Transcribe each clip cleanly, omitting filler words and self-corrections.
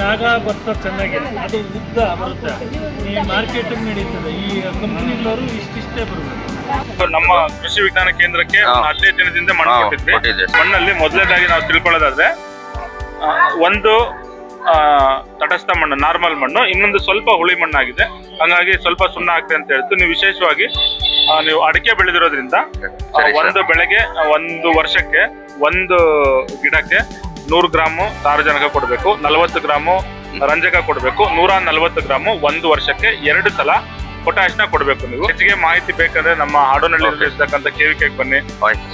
ನಾಗಾ ಭತ್ತ ಚೆನ್ನಾಗಿ ಅದು ಉದ್ದ ಬರುತ್ತೆ, ಈ ಮಾರ್ಕೆಟಿಂಗ್ ನಡೀತದೆ. ಈ ಕಂಪನಿಗಳವರು ಇಷ್ಟಿಷ್ಟೇ ಬರಬೇಕು. ನಮ್ಮ ಕೃಷಿ ವಿಜ್ಞಾನ ಕೇಂದ್ರಕ್ಕೆ 15 ದಿನದಿಂದ ಮಣ್ಣು ಕೊಟ್ಟಿದ್ವಿ. ಮಣ್ಣಲ್ಲಿ ಮೊದಲನೇದಾಗಿ ನಾವು ತಿಳ್ಕೊಳ್ಳೋದಾದ್ರೆ ಒಂದು ತಟಸ್ಥ ಮಣ್ಣು, ನಾರ್ಮಲ್ ಮಣ್ಣು, ಇನ್ನೊಂದು ಸ್ವಲ್ಪ ಹುಳಿ ಮಣ್ಣಾಗಿದೆ. ಹಾಗಾಗಿ ಸ್ವಲ್ಪ ಸುಣ್ಣ ಆಗ್ತದೆ ಅಂತ ಹೇಳ್ತು. ನೀವು ವಿಶೇಷವಾಗಿ ನೀವು ಅಡಿಕೆ ಬೆಳೆದಿರೋದ್ರಿಂದ ಒಂದು ಬೆಳೆಗೆ ಒಂದು ವರ್ಷಕ್ಕೆ ಒಂದು ಗಿಡಕ್ಕೆ 100 ಗ್ರಾಮು ಸಾರಜನಕ ಕೊಡಬೇಕು, 40 ಗ್ರಾಮು ರಂಜಕ ಕೊಡಬೇಕು, 140 ಗ್ರಾಮು ಒಂದು ವರ್ಷಕ್ಕೆ 2 ಸಲ ಪೊಟ್ಯಾಶ್ನ ಕೊಡಬೇಕು. ನೀವು ಹೆಚ್ಚಿಗೆ ಮಾಹಿತಿ ಬೇಕಂದ್ರೆ ನಮ್ಮ ಹಾಡೋನಹಳ್ಳಿ ಇರ್ತಕ್ಕಂಥ KVK ಬನ್ನಿ,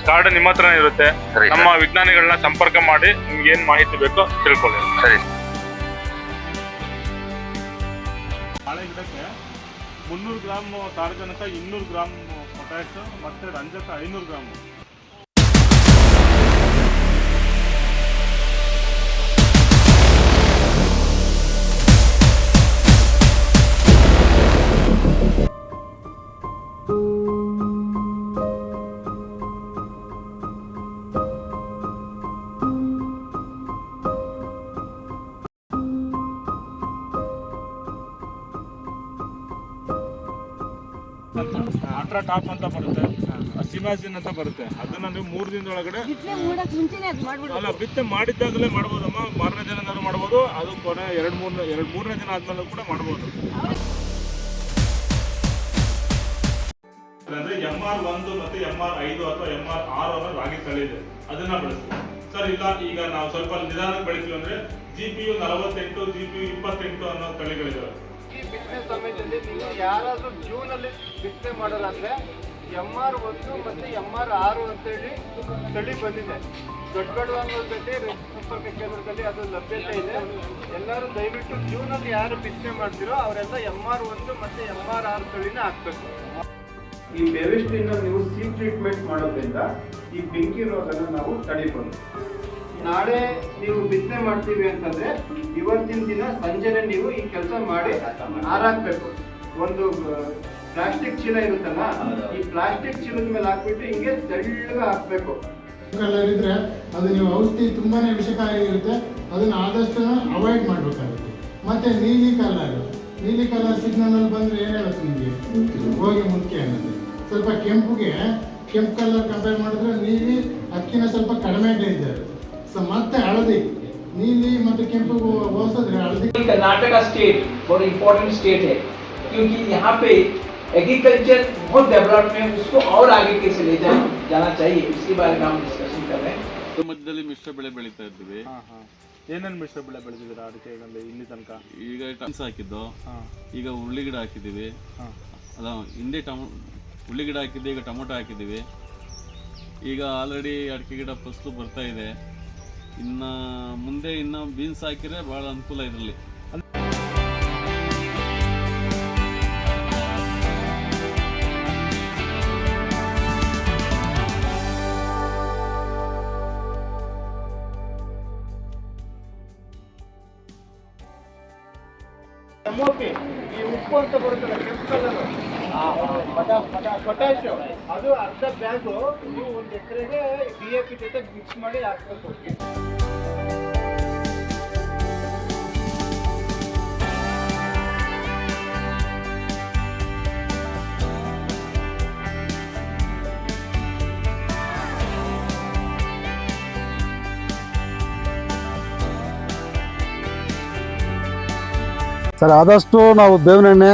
ಕಾರ್ಡ್ ನಿಮ್ಮ ಹತ್ರ ಇರುತ್ತೆ. ನಮ್ಮ ವಿಜ್ಞಾನಿಗಳನ್ನ ಸಂಪರ್ಕ ಮಾಡಿ ನಿಮ್ಗೆ ಏನ್ ಮಾಹಿತಿ ಬೇಕೋ ತಿಳ್ಕೊಳ್ಳಿ. ಬಾಳೆ ಗಿಡಕ್ಕೆ 300 ಗ್ರಾಮ್ ಸಾರಜನಕ, 200 ಗ್ರಾಮ್ ಪೊಟ್ಯಾಶ್ ಮತ್ತೆ ರಂಜಕ 500 ಗ್ರಾಮ್. ಅಲ್ಟ್ರಾ ಟಾಪ್ ಅಂತ ಬರುತ್ತೆ, ಸಿಮಾಜಿನ್ ಅಂತ ಬರುತ್ತೆ. ಅದನ್ನ ನೀವು 3 ದಿನದೊಳಗಡೆ ಅಲ್ಲ ಬಿತ್ತೆ ಮಾಡಿದ್ದಾಗಲೇ ಮಾಡ್ಬೋದಮ್ಮ. ಮಾರನೇ ದಿನ ಮಾಡ್ಬೋದು, ಅದು ಕೊನೆ 2-3ನೇ ದಿನ ಆದ್ಮೇಲೆ ಕೂಡ ಮಾಡ್ಬೋದು. ಅಂದ್ರೆ MR1 ಮತ್ತೆ MR5 ಅಥವಾ MR6 ಅನ್ನೋ ರಾಗಿ ತಳಿ ಇದೆ, ಅದನ್ನ ಬಳಸ್ತೀವಿ ಸರ್. ಇಲ್ಲ ಈಗ ನಾವು ಸ್ವಲ್ಪ ನಿಧಾನಕ್ಕೆ ಬೆಳಿತೀವಿ ಅಂದ್ರೆ GPU 48, GPU 28 ಅನ್ನೋ ತಳಿಗಳಿದಾವೆ. ಈ ಬಿತ್ತನೆ ಸಮಯದಲ್ಲಿ ನೀವು ಯಾರಾದ್ರೂ ಜೂನ್ ಅಲ್ಲಿ ಬಿತ್ತನೆ ಮಾಡೋದಾದ್ರೆ MR1 ಮತ್ತೆ MR6 ಅಂತೇಳಿ ತಳಿ ಬಂದಿದೆ. ದೊಡ್ಡಗಡವಾಂಗಲದಲ್ಲಿ ಸಂಪರ್ಕ ಕೇಂದ್ರದಲ್ಲಿ ಅದು ಲಭ್ಯತೆ ಇದೆ. ಎಲ್ಲರೂ ದಯವಿಟ್ಟು ಜೂನ್ ಅಲ್ಲಿ ಯಾರು ಬಿತ್ತನೆ ಮಾಡ್ತೀರೋ ಅವರೆಲ್ಲ MR1 ಮತ್ತೆ MR6 ತಳಿನ ಹಾಕ್ಬೇಕು. ಈ ಬೆವಿಸ್ಟಿನ್ ನೀವು ಸೀಡ್ ಟ್ರೀಟ್ಮೆಂಟ್ ಮಾಡೋದ್ರಿಂದ ಈ ಬೆಂಕಿ ರೋಗನ ನಾವು ತಡಿಬಹುದು. ನಾಳೆ ನೀವು ಬಿತ್ತನೆ ಮಾಡ್ತೀವಿ ಅಂತಂದ್ರೆ ಇವತ್ತಿನ ದಿನ ಸಂಜೆನೆ ನೀವು ಈ ಕೆಲಸ ಮಾಡಿ ಹಾರಾಕ್ಬೇಕು. ಒಂದು ಪ್ಲಾಸ್ಟಿಕ್ ಚೀಲ ಇರುತ್ತಲ್ಲ, ಈ ಪ್ಲಾಸ್ಟಿಕ್ ಚೀಲದ ಮೇಲೆ ಹಾಕ್ಬಿಟ್ಟು ಹಿಂಗೆ ತೆಳ್ಳಗೆ ಹಾಕ್ಬೇಕು. ಕಲರ್ ಇದ್ರೆ ಅದು ನೀವು ಔಷಧಿ ತುಂಬಾನೇ ವಿಷಕಾರಿ ಇರುತ್ತೆ, ಅದನ್ನ ಆದಷ್ಟು ಅವಾಯ್ಡ್ ಮಾಡ್ಬೇಕಾಗುತ್ತೆ. ಮತ್ತೆ ನೀಲಿ ಕಲರ್ ಸಿಗ್ನಲ್ ಅಲ್ಲಿ ಬಂದ್ರೆ ಏನ್ ಹೇಳುತ್ತೆ ನಿಮಗೆ, ಹೋಗಿ ಮುಖ್ಯ ಅನ್ನೋದು. ಸ್ವಲ್ಪ ಕೆಂಪು ಕಲರ್ ಕಂಪೇರ್ ಮಾಡಿದ್ರೆ ನೀಲಿ ಅದಕ್ಕಿಂತ ಸ್ವಲ್ಪ ಕಡಿಮೆ ಡೇಂಜರ್. ಮತ್ತೆ ಹಳದಿ, नीली मतलब केंपू औसत हल्दी। कर्नाटका स्टेट बहुत इम्पोर्टेंट स्टेट है क्योंकि यहाँ पे एग्रीकल्चर बहुत डेवलप है, उसको और आगे कैसे ले जाना चाहिए इसके बारे में हम डिस्कशन कर रहे हैं। ಮಧ್ಯದಲ್ಲಿ ಮಿಶ್ರ ಬೆಳೆ ಬೆಳೀತಾ ಇದ್ದೀವಿ. ಏನೇನು ಮಿಶ್ರ ಬೆಳೆ ಬೆಳೆದಿದ್ದೀರಾ ಅಡಿಕೆಗಳಲ್ಲಿ ಇಲ್ಲಿ ತನಕ? ಈಗ ಟನ್ಸ್ ಹಾಕಿದ್ದು, ಈಗ ಉಳ್ಳಿ ಗಿಡ ಹಾಕಿದ್ದೀವಿ, ಅದ ಹಿಂದೆ ಉಳ್ಳಿ ಗಿಡ ಹಾಕಿದ್ದೆ, ಈಗ ಟೊಮೊಟೊ ಹಾಕಿದ್ದೀವಿ. ಈಗ ಆಲ್ರೆಡಿ ಅಡಿಕೆ ಗಿಡ ಫಸಲು ಬರ್ತಾ ಇದೆ. ಇನ್ನು ಮುಂದೆ ಬೀನ್ಸ್ ಹಾಕಿದ್ರೆ ಭಾಳ ಅನುಕೂಲ ಇದರಲ್ಲಿ. ಈ ಉಪ್ಪು ಅಂತ ಬರುತ್ತಲ್ಲ ಕೆಂಪು ಕಲರ್ ಪೊಟ್ಯಾಶ್, ಅದು ಅರ್ಧ ಬ್ಯಾಗು ನೀವು 1 ಎಕರೆಗೆ DAP ಜೊತೆ ಮಿಕ್ಸ್ ಮಾಡಿ ಹಾಕ್ಬೇಕು. ಸರ್ ಆದಷ್ಟು ನಾವು ಬೇವಿನ ಎಣ್ಣೆ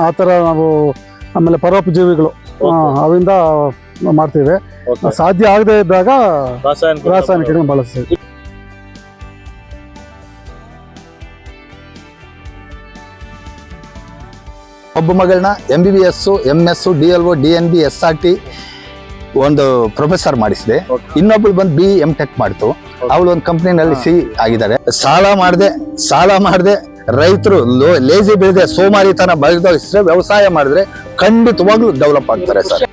ಆ ಥರ ನಾವು ಆಮೇಲೆ ಪರೋಪಜೀವಿಗಳು ಅವಿಂದ ಮಾಡ್ತೀವಿ. ಸಾಧ್ಯ ಆಗದೆ ಇದ್ದಾಗ ರಾಸಾಯನಿಕ ಬಳಸ್ತೀವಿ. ಒಬ್ಬ ಮಗಳನ್ನ MBBS, MS, DLO, DNB, SRT ಒಂದು ಪ್ರೊಫೆಸರ್ ಮಾಡಿಸಿದೆ. ಇನ್ನೊಬ್ಳು ಬಂದು BM ಟೆಕ್ ಮಾಡ್ತು. ಅವಳು ಒಂದು ಕಂಪ್ನಿನಲ್ಲಿ C ಆಗಿದ್ದಾರೆ. ಸಾಲ ಮಾಡದೆ ರೈತರು ಲೇಜಿ ಬೆಳೆದೆ ಸೋಮಾರಿತನ ಬೆಳೆದೋಗಿಸಿದ್ರೆ ವ್ಯವಸಾಯ ಮಾಡಿದ್ರೆ ಖಂಡಿತವಾಗ್ಲೂ ಡೆವಲಪ್ ಆಗ್ತಾರೆ ಸರ್.